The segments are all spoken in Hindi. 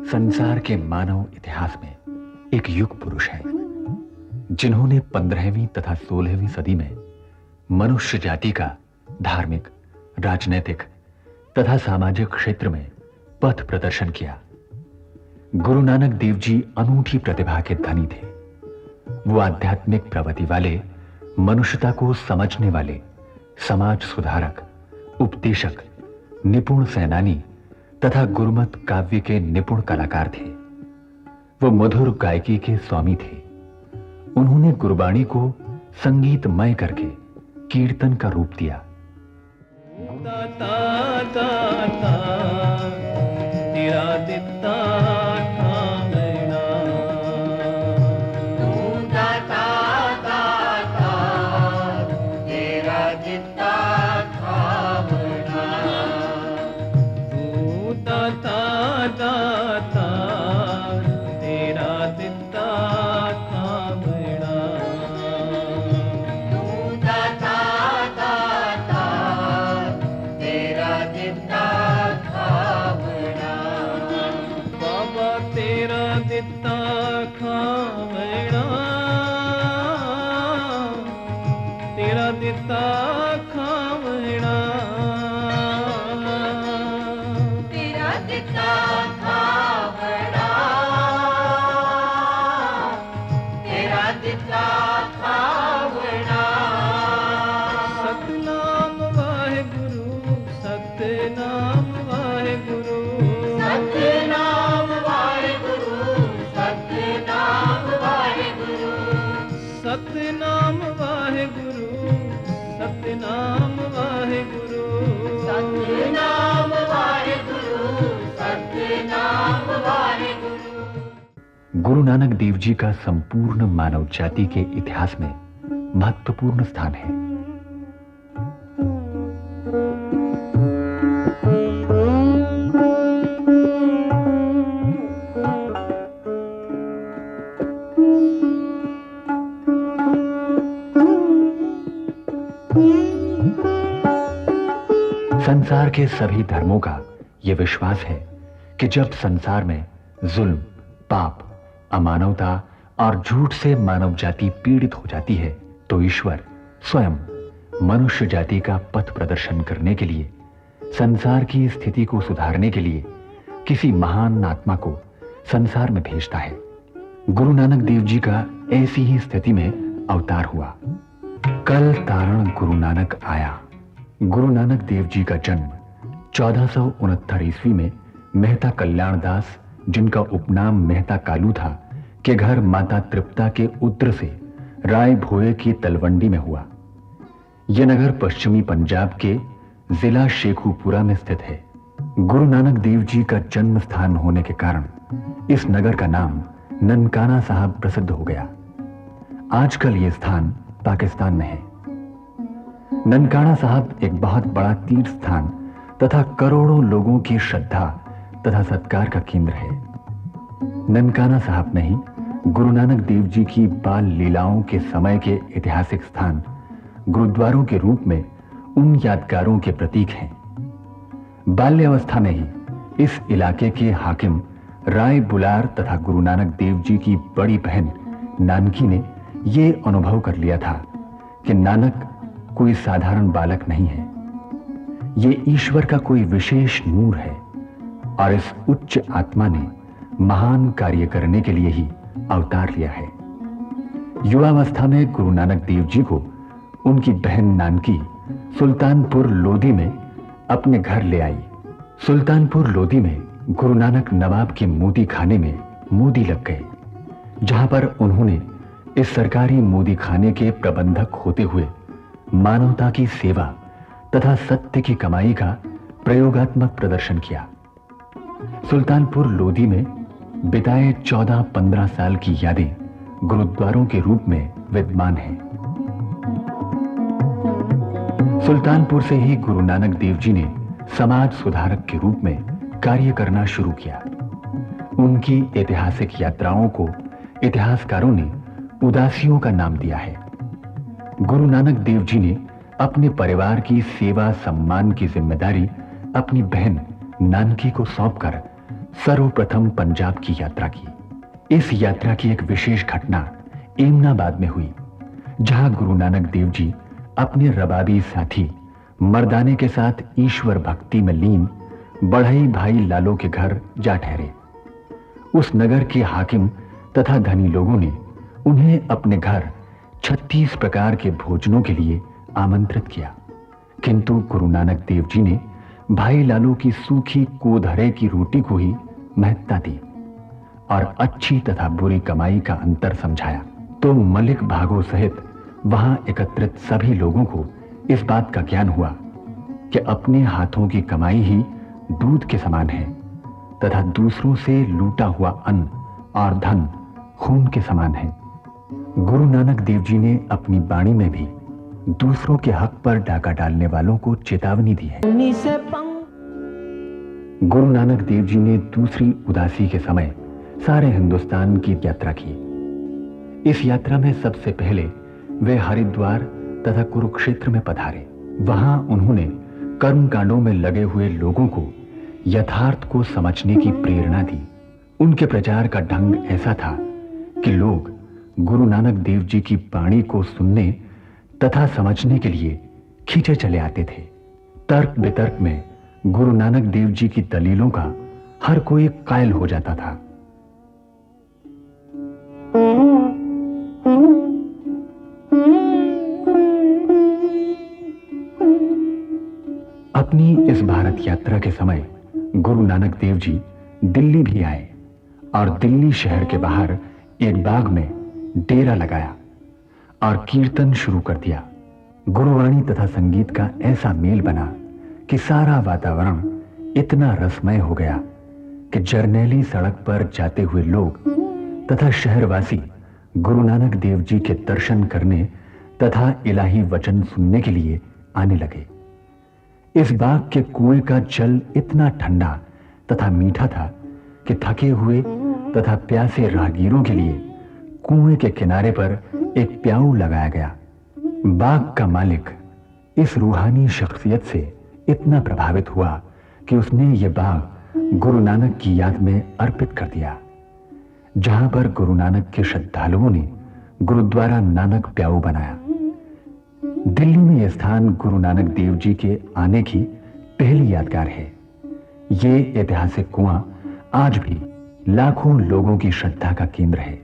संसार के मानव इतिहास में एक युग पुरुष है जिन्होंने 15वीं तथा 16वीं सदी में मनुष्य जाति का धार्मिक, राजनैतिक तथा सामाजिक क्षेत्र में पथ प्रदर्शन किया। गुरु नानक देव जी अनूठी प्रतिभा के धनी थे। वो आध्यात्मिक प्रवृत्ति वाले, मनुष्यता को समझने वाले, समाज सुधारक, उपदेशक, निपुण सेनानी तथा गुरुमत काव्य के निपुण कलाकार थे। वो मधुर गायकी के स्वामी थे। उन्होंने गुरबाणी को संगीतमय करके कीर्तन का रूप दिया। तेरा दिता खावना, तेरा दिता खावना, तेरा दिता खावना। सतनाम वाहेगुरु, सतनाम वाहेगुरु, सतनाम वाहेगुरु, सतनाम वाहेगुरु, सतनाम वाहेगुरु, सतनाम वाहेगुरु, सतनाम वाहेगुरु, सतनाम वाहेगुरु। गुरु नानक देव जी का संपूर्ण मानव जाति के इतिहास में महत्वपूर्ण स्थान है। संसार के सभी धर्मों का यह विश्वास है कि जब संसार में जुल्म, पाप, अमानवता और झूठ से मानव जाति पीड़ित हो जाती है तो ईश्वर स्वयं मनुष्य जाति का पथ प्रदर्शन करने के लिए, संसार की स्थिति को सुधारने के लिए किसी महान आत्मा को संसार में भेजता है। गुरु नानक देव जी का ऐसी ही स्थिति में अवतार हुआ। कल तारण गुरु नानक आया। गुरु नानक देव जी का जन्म 1469 ईस्वी में मेहता कल्याण दास, जिनका उपनाम मेहता कालू था, के घर माता तृप्ता के उद्र से राय भोए की तलवंडी में हुआ। यह नगर पश्चिमी पंजाब के जिला शेखुपुरा में स्थित है। गुरु नानक देव जी का जन्म स्थान होने के कारण इस नगर का नाम ननकाना साहब प्रसिद्ध हो गया। आजकल यह स्थान पाकिस्तान में है। ननकाना साहब एक बहुत बड़ा तीर्थ स्थान तथा करोड़ों लोगों की श्रद्धा तथा सत्कार का केंद्र है। ननकाना साहब में ही गुरु नानक देव जी की बाल लीलाओं के समय के ऐतिहासिक स्थान गुरुद्वारों के रूप में उन यादगारों के प्रतीक हैं। बाल्यावस्था में ही इस इलाके के हाकिम राय बुलार तथा गुरु नानक देव जी की बड़ी बहन नानकी ने यह अनुभव कर लिया था कि नानक कोई साधारण बालक नहीं है, ये ईश्वर का कोई विशेष नूर है और इस उच्च आत्मा ने महान कार्य करने के लिए ही अवतार लिया है। युवावस्था में गुरु नानक देव जी को उनकी बहन नानकी सुल्तानपुर लोधी में अपने घर ले आई। सुल्तानपुर लोधी में गुरु नानक नवाब के मोदी खाने में मोदी लग गए, जहां पर उन्होंने इस सरकारी मोदी खाने के प्रबंधक होते हुए मानवता की सेवा तथा सत्य की कमाई का प्रयोगात्मक प्रदर्शन किया। सुल्तानपुर लोधी में बिताए 14-15 साल की यादें गुरुद्वारों के रूप में विद्यमान हैं। सुल्तानपुर से ही गुरु नानक देव जी ने समाज सुधारक के रूप में कार्य करना शुरू किया। उनकी ऐतिहासिक यात्राओं को इतिहासकारों ने उदासियों का नाम दिया है। गुरु नानक देव जी ने अपने परिवार की सेवा सम्मान की जिम्मेदारी अपनी बहन नानकी को सौंपकर सर्वप्रथम पंजाब की यात्रा की। इस यात्रा की एक विशेष घटना एमनाबाद में हुई, जहां गुरु नानक देव जी अपने रबाबी साथी मर्दाने के साथ ईश्वर भक्ति में लीन बढ़ई भाई लालो के घर जा ठहरे। उस नगर के हाकिम तथा धनी लोगों ने उन्हें अपने घर 36 प्रकार के भोजनों के लिए आमंत्रित किया, किंतु गुरु नानक देव जी ने भाई लालो की सूखी कोधरे की रोटी को ही महत्ता दी और अच्छी तथा बुरी कमाई का अंतर समझाया। तो मलिक भागो सहित वहां एकत्रित सभी लोगों को इस बात का ज्ञान हुआ कि अपने हाथों की कमाई ही दूध के समान है तथा दूसरों से लूटा हुआ अन्न और धन खून के समान है। गुरु नानक देव जी ने अपनी वाणी में भी दूसरों के हक पर डाका डालने वालों को चेतावनी दी है। गुरु नानक देव जी ने दूसरी उदासी के समय सारे हिंदुस्तान की यात्रा की। इस यात्रा में सबसे पहले वे हरिद्वार तथा कुरुक्षेत्र में पधारे। वहां उन्होंने कर्मकांडों में लगे हुए लोगों को यथार्थ को समझने की प्रेरणा दी। उनके प्रचार का ढंग ऐसा था कि लोग गुरु नानक देव जी की वाणी को सुनने तथा समझने के लिए खींचे चले आते थे। तर्क वितर्क में गुरु नानक देव जी की दलीलों का हर कोई कायल हो जाता था। अपनी इस भारत यात्रा के समय गुरु नानक देव जी दिल्ली भी आए और दिल्ली शहर के बाहर एक बाग में डेरा लगाया और कीर्तन शुरू कर दिया। गुरुवाणी तथा संगीत का ऐसा मेल बना कि सारा वातावरण इतना रसमय हो गया कि जरनैली सड़क पर जाते हुए लोग तथा शहरवासी गुरु नानक देव जी के दर्शन करने तथा इलाही वचन सुनने के लिए आने लगे। इस बाग के कुएं का जल इतना ठंडा तथा मीठा था कि थके हुए तथा प्यासे राहगीरों के लिए कुएं के किनारे पर एक प्याऊ लगाया गया। बाग का मालिक इस रूहानी शख्सियत से इतना प्रभावित हुआ कि उसने यह बाग गुरु नानक की याद में अर्पित कर दिया। जहां पर गुरु नानक के श्रद्धालुओं ने गुरुद्वारा नानक प्याऊ बनाया। दिल्ली में यह स्थान गुरु नानक देव जी के आने की पहली यादगार है। ये ऐतिहासिक कुआं आज भी लाखों लोगों की श्रद्धा का केंद्र है।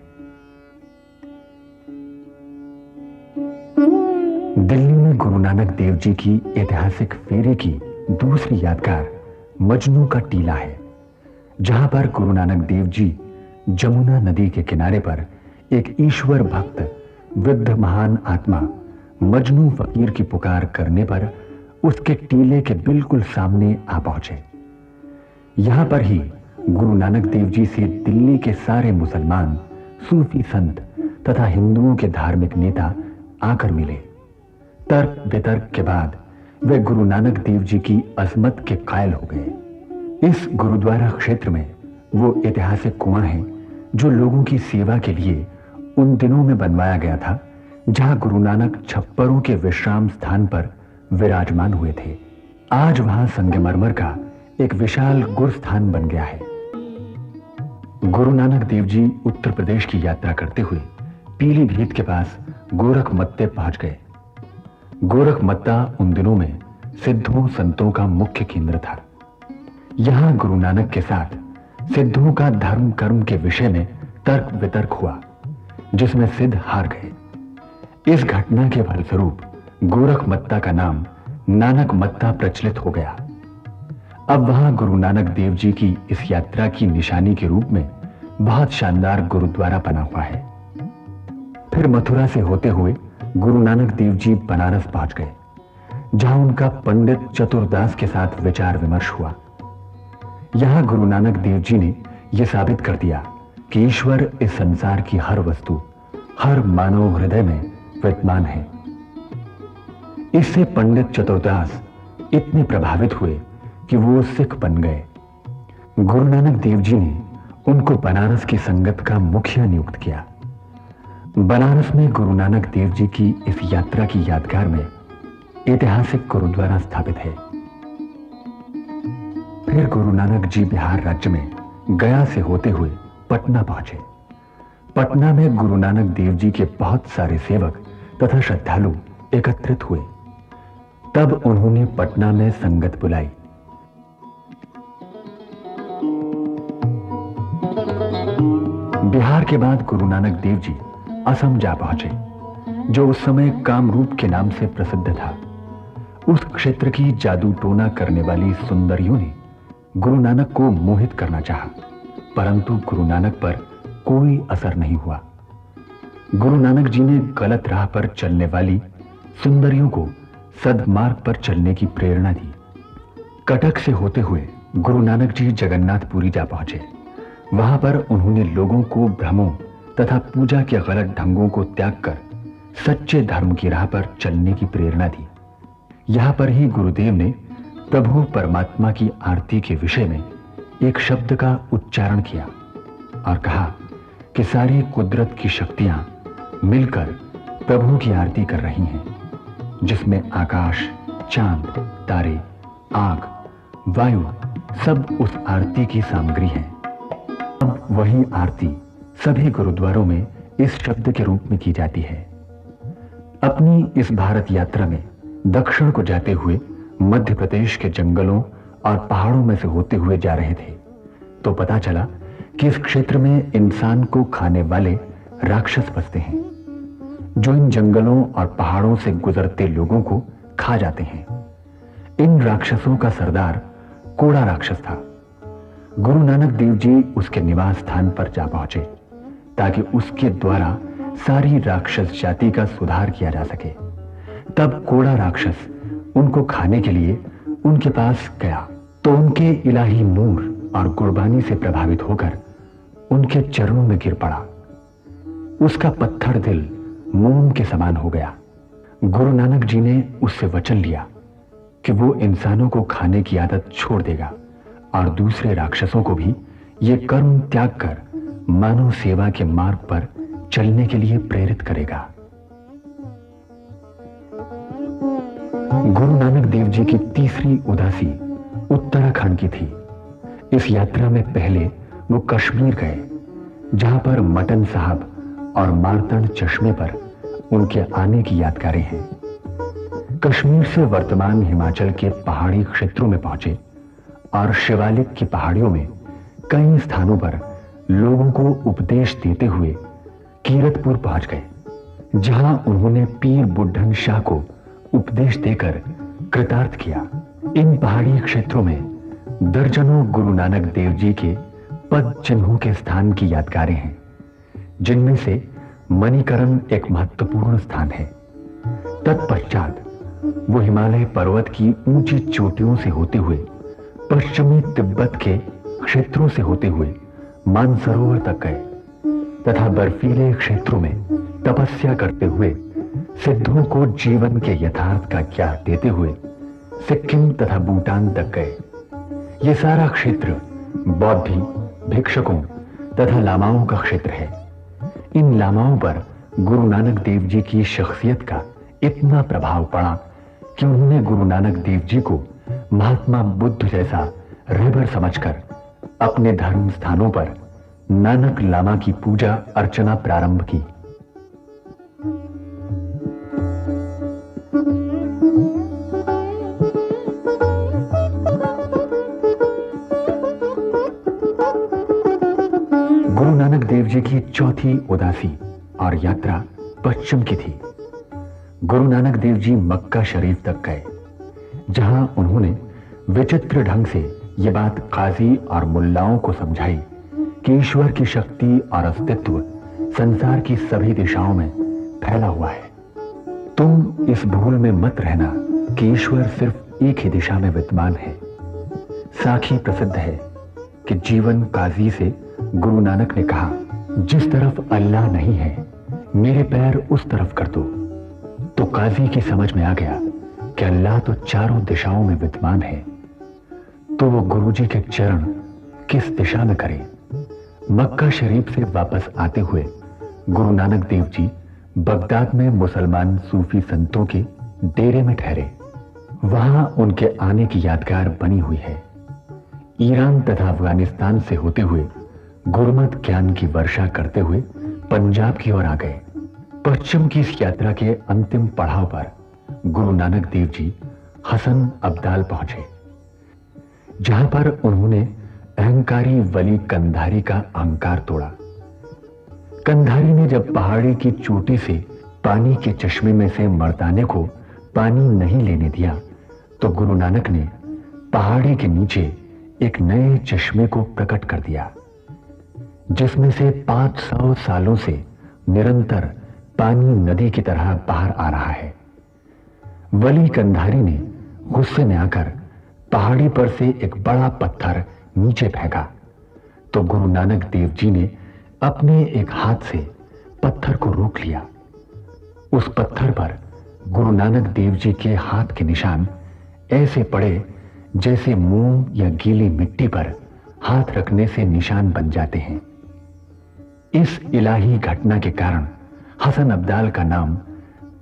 दिल्ली में गुरु नानक देव जी की ऐतिहासिक फेरे की दूसरी यादगार मजनू का टीला है, जहां पर गुरु नानक देव जी जमुना नदी के किनारे पर एक ईश्वर भक्त वृद्ध महान आत्मा मजनू फकीर की पुकार करने पर उसके टीले के बिल्कुल सामने आ पहुंचे। यहां पर ही गुरु नानक देव जी से दिल्ली के सारे मुसलमान, सूफी संत तथा हिंदुओं के धार्मिक नेता आकर मिले। तर्क वितर्क के बाद वे गुरु नानक देव जी की अजमत के कायल हो गए। इस गुरुद्वारा क्षेत्र में वो ऐतिहासिक कुआं है जो लोगों की सेवा के लिए उन दिनों में बनवाया गया था, जहां गुरु नानक छप्परों के विश्राम स्थान पर विराजमान हुए थे। आज वहां संगमरमर का एक विशाल गुरस्थान बन गया है। गुरु नानक देव जी उत्तर प्रदेश की यात्रा करते हुए पीलीभीत के पास गोरखमत्ते पहुंच गए। गोरखमत्ता उन दिनों में सिद्धों संतों का मुख्य केंद्र था। यहां गुरु नानक के साथ सिद्धों का धर्म कर्म के विषय में तर्क वितर्क हुआ, जिसमें सिद्ध हार गए। इस घटना के फलस्वरूप गोरखमत्ता का नाम नानक मत्ता प्रचलित हो गया। अब वहां गुरु नानक देव जी की इस यात्रा की निशानी के रूप में बहुत शानदार गुरुद्वारा बना हुआ है। फिर मथुरा से होते हुए गुरु नानक देव जी बनारस पहुंच गए, जहां उनका पंडित चतुरदास के साथ विचार विमर्श हुआ। यहां गुरु नानक देव जी ने यह साबित कर दिया कि ईश्वर इस संसार की हर वस्तु, हर मानव हृदय में विद्यमान है। इससे पंडित चतुरदास इतने प्रभावित हुए कि वो सिख बन गए। गुरु नानक देव जी ने उनको बनारस की संगत का मुखिया नियुक्त किया। बनारस में गुरु नानक देव जी की इस यात्रा की यादगार में ऐतिहासिक गुरुद्वारा स्थापित है। फिर गुरु नानक जी बिहार राज्य में गया से होते हुए पटना पहुंचे। पटना में गुरु नानक देव जी के बहुत सारे सेवक तथा श्रद्धालु एकत्रित हुए। तब उन्होंने पटना में संगत बुलाई। बिहार के बाद गुरु नानक देव जी असम जा पहुंचे, जो उस समय कामरूप के नाम से प्रसिद्ध था। उस क्षेत्र की जादू टोना करने वाली सुंदरियों ने गुरु नानक को मोहित करना चाहा, परंतु गुरु नानक पर कोई असर नहीं हुआ। गुरु नानक जी ने गलत राह पर चलने वाली सुंदरियों को सद्मार्ग पर चलने की प्रेरणा दी। कटक से होते हुए गुरु नानक जी जगन्नाथपुरी जा पहुंचे। वहां पर उन्होंने लोगों को भ्रमों तथा पूजा के गलत ढंगों को त्याग कर सच्चे धर्म की राह पर चलने की प्रेरणा दी। यहां पर ही गुरुदेव ने प्रभु परमात्मा की आरती के विषय में एक शब्द का उच्चारण किया और कहा कि सारी कुदरत की शक्तियां मिलकर प्रभु की आरती कर रही हैं, जिसमें आकाश, चांद, तारे, आग, वायु सब उस आरती की सामग्री है। अब वही आरती सभी गुरुद्वारों में इस शब्द के रूप में की जाती है। अपनी इस भारत यात्रा में दक्षिण को जाते हुए मध्य प्रदेश के जंगलों और पहाड़ों में से होते हुए जा रहे थे, तो पता चला कि इस क्षेत्र में इंसान को खाने वाले राक्षस बसते हैं, जो इन जंगलों और पहाड़ों से गुजरते लोगों को खा जाते हैं। इन राक्षसों का सरदार कोड़ा राक्षस था। गुरु नानक देव जी उसके निवास स्थान पर जा पहुंचे ताकि उसके द्वारा सारी राक्षस जाति का सुधार किया जा सके। तब कोड़ा राक्षस उनको खाने के लिए उनके पास गया तो उनके इलाही नूर और कुर्बानी से प्रभावित होकर उनके चरणों में गिर पड़ा। उसका पत्थर दिल मोम के समान हो गया। गुरु नानक जी ने उससे वचन लिया कि वो इंसानों को खाने की आदत छोड़ देगा और दूसरे राक्षसों को भी ये कर्म त्याग कर मानव सेवा के मार्ग पर चलने के लिए प्रेरित करेगा। गुरु नानक देव जी की तीसरी उदासी उत्तराखंड की थी। इस यात्रा में पहले वो कश्मीर गए, जहां पर मटन साहब और मारतंड चश्मे पर उनके आने की यादगारें हैं। कश्मीर से वर्तमान हिमाचल के पहाड़ी क्षेत्रों में पहुंचे और शिवालिक की पहाड़ियों में कई स्थानों पर लोगों को उपदेश देते हुए कीरतपुर पहुंच गए, जहां उन्होंने पीर बुड्ढन शाह को उपदेश देकर कृतार्थ किया। इन पहाड़ी क्षेत्रों में दर्जनों गुरु नानक देव जी के पद चिन्हों के स्थान की यादगारें हैं, जिनमें से मणिकरण एक महत्वपूर्ण स्थान है। तत्पश्चात वो हिमालय पर्वत की ऊंची चोटियों से होते हुए पश्चिमी तिब्बत के क्षेत्रों से होते हुए मानसरोवर तक गए तथा बर्फीले क्षेत्रों में तपस्या करते हुए सिद्धों को जीवन के यथार्थ का ज्ञान देते हुए सिक्किम तथा भूटान तक गए। ये सारा क्षेत्र बौद्धी, भिक्षुकों तथा लामाओं का क्षेत्र है। इन लामाओं पर गुरु नानक देव जी की शख्सियत का इतना प्रभाव पड़ा कि उन्होंने गुरु नानक देव जी को महात्मा बुद्ध जैसा रहबर समझकर अपने धर्म स्थानों पर नानक लामा की पूजा अर्चना प्रारंभ की। गुरु नानक देव जी की चौथी उदासी और यात्रा पश्चिम की थी। गुरु नानक देव जी मक्का शरीफ तक गए, जहां उन्होंने विचित्र ढंग से ये बात काजी और मुल्लाओं को समझाई कि ईश्वर की शक्ति और अस्तित्व संसार की सभी दिशाओं में फैला हुआ है। तुम इस भूल में मत रहना कि ईश्वर सिर्फ एक ही दिशा में विद्यमान है। साखी प्रसिद्ध है कि जीवन काजी से गुरु नानक ने कहा, जिस तरफ अल्लाह नहीं है मेरे पैर उस तरफ कर दो। तो काजी की समझ में आ गया कि अल्लाह तो चारों दिशाओं में विद्यमान है, तो वो गुरुजी के चरण किस दिशा में करें। मक्का शरीफ से वापस आते हुए गुरु नानक देव जी बगदाद में मुसलमान सूफी संतों के डेरे में ठहरे। वहां उनके आने की यादगार बनी हुई है। ईरान तथा अफगानिस्तान से होते हुए गुरुमत ज्ञान की वर्षा करते हुए पंजाब की ओर आ गए। पश्चिम की इस यात्रा के अंतिम पड़ाव पर गुरु नानक देव जी हसन अब्दाल पहुंचे, जहां पर उन्होंने अहंकारी वली कंधारी का अहंकार तोड़ा। कंधारी ने जब पहाड़ी की चोटी से पानी के चश्मे में से मर्दाने को पानी नहीं लेने दिया, तो गुरु नानक ने पहाड़ी के नीचे एक नए चश्मे को प्रकट कर दिया, जिसमें से 500 सालों से निरंतर पानी नदी की तरह बाहर आ रहा है। वली कंधारी ने गुस्से में आकर पहाड़ी पर से एक बड़ा पत्थर नीचे फेंका, तो गुरु नानक देव जी ने अपने एक हाथ से पत्थर को रोक लिया। उस पत्थर पर गुरु नानक देव जी के हाथ के निशान ऐसे पड़े जैसे मोम या गीली मिट्टी पर हाथ रखने से निशान बन जाते हैं। इस इलाही घटना के कारण हसन अब्दाल का नाम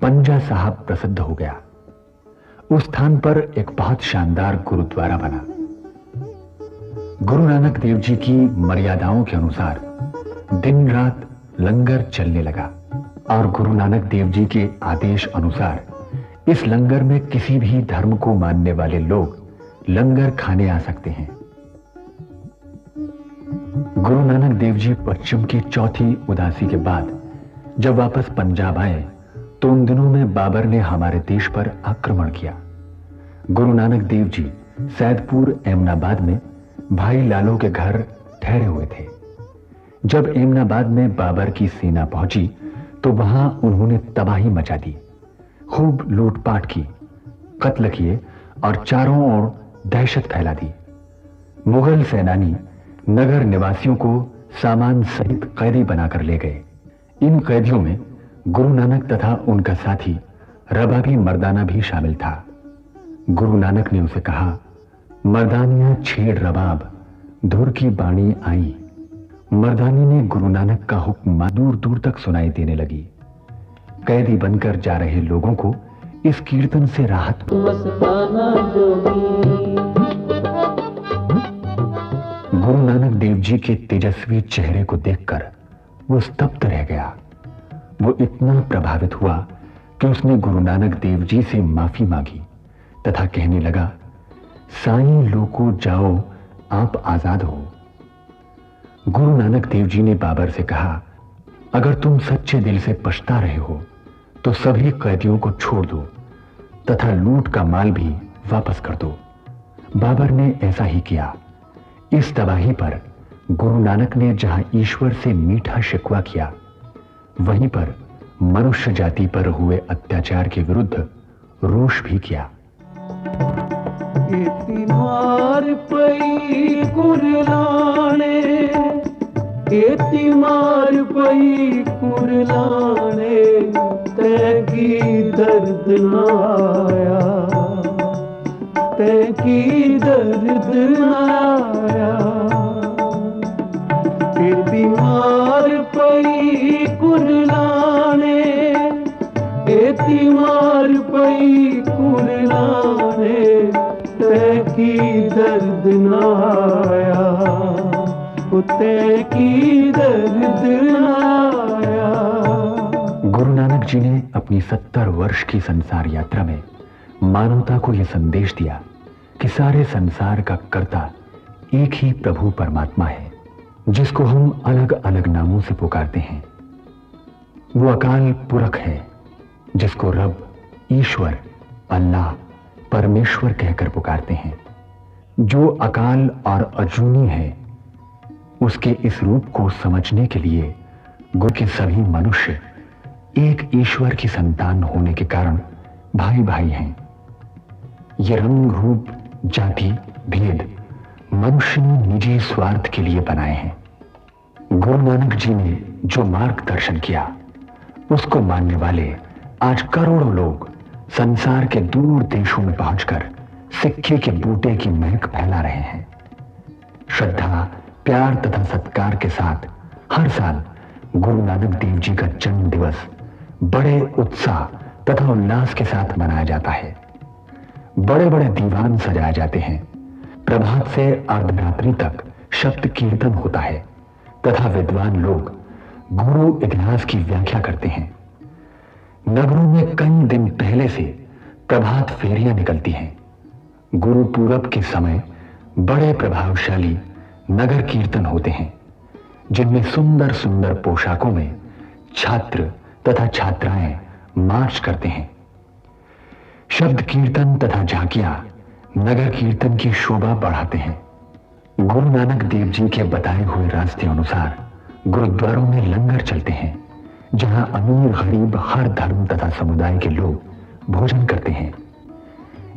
पंजा साहब प्रसिद्ध हो गया। उस स्थान पर एक बहुत शानदार गुरुद्वारा बना। गुरु नानक देव जी की मर्यादाओं के अनुसार दिन रात लंगर चलने लगा और गुरु नानक देव जी के आदेश अनुसार इस लंगर में किसी भी धर्म को मानने वाले लोग लंगर खाने आ सकते हैं। गुरु नानक देव जी पश्चिम की चौथी उदासी के बाद जब वापस पंजाब आए, तो उन दिनों में बाबर ने हमारे देश पर आक्रमण किया। गुरु नानक देव जी सैदपुर एमनाबाद में भाई लालो के घर ठहरे हुए थे। जब एमनाबाद में बाबर की सेना पहुंची, तो वहां उन्होंने तबाही मचा दी, खूब लूटपाट की, कत्ल किए और चारों ओर दहशत फैला दी। मुगल सेनानी नगर निवासियों को सामान सहित कैदी बनाकर ले गए। इन कैदियों में गुरु नानक तथा उनका साथी रबाबी मर्दाना भी शामिल था। गुरु नानक ने उसे कहा, मर्दानियां छेड़ रबाब, धुर की बाणी आई। मर्दानी ने गुरु नानक का हुक्म दूर दूर तक सुनाई देने लगी। कैदी बनकर जा रहे लोगों को इस कीर्तन से राहत। गुरु नानक देव जी के तेजस्वी चेहरे को देखकर वो स्तब्ध रह गया। वो इतना प्रभावित हुआ कि उसने गुरु नानक देव जी से माफी मांगी तथा कहने लगा, साईं लोको जाओ, आप आजाद हो। गुरु नानक देव जी ने बाबर से कहा, अगर तुम सच्चे दिल से पछता रहे हो तो सभी कैदियों को छोड़ दो तथा लूट का माल भी वापस कर दो। बाबर ने ऐसा ही किया। इस तबाही पर गुरु नानक ने जहां ईश्वर से मीठा शिकवा किया, वहीं पर मनुष्य जाति पर हुए अत्याचार के विरुद्ध रोष भी किया। मार पई कुरलाने, मार पई कुरलाने, तैकी दर्द न आया, तैकी दर्द न आया। फिर बीमार पई कुरलाने, मार पई कुरलाने, तैकी दर्द न आया, तैकी दर्द न आया। गुरु नानक जी ने अपनी 70 वर्ष की संसार यात्रा में मानवता को यह संदेश दिया कि सारे संसार का कर्ता एक ही प्रभु परमात्मा है, जिसको हम अलग अलग नामों से पुकारते हैं। वो अकाल पुरख है, जिसको रब, ईश्वर, अल्लाह, परमेश्वर कहकर पुकारते हैं। जो अकाल और अजूनी है, उसके इस रूप को समझने के लिए गुरु के सभी मनुष्य एक ईश्वर की संतान होने के कारण भाई भाई हैं। ये रंग, रूप, जाति, भेद मनुष्य ने निजी स्वार्थ के लिए बनाए हैं। गुरु नानक जी ने जो मार्गदर्शन किया, उसको मानने वाले आज करोड़ों लोग संसार के दूर देशों में पहुंचकर सिक्के के बूटे की महक फैला रहे हैं। श्रद्धा, प्यार तथा सत्कार के साथ हर साल गुरु नानक देव जी का जन्म दिवस बड़े उत्साह तथा उल्लास के साथ मनाया जाता है। बड़े बड़े दीवान सजाए जाते हैं, प्रभात से अर्धरात्रि तक शब्द कीर्तन होता है तथा विद्वान लोग गुरु इतिहास की व्याख्या करते हैं। नगरों में कई दिन पहले से प्रभात फेरियां निकलती हैं। गुरु पूरब के समय बड़े प्रभावशाली नगर कीर्तन होते हैं, जिनमें सुंदर सुंदर पोशाकों में छात्र तथा छात्राएं मार्च करते हैं। शब्द कीर्तन तथा झांकियां नगर कीर्तन की शोभा बढ़ाते हैं। गुरु नानक देव जी के बताए हुए रास्ते अनुसार गुरुद्वारों में लंगर चलते हैं, जहां अमीर गरीब हर धर्म तथा समुदाय के लोग भोजन करते हैं।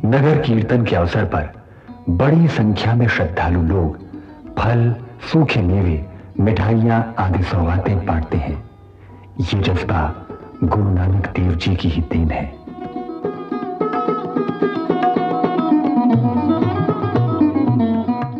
नगर कीर्तन के अवसर पर बड़ी संख्या में श्रद्धालु लोग फल, सूखे मेवे, मिठाइयां आदि सौगातें बांटते हैं। ये जज्बा गुरु नानक देव जी की ही देन है।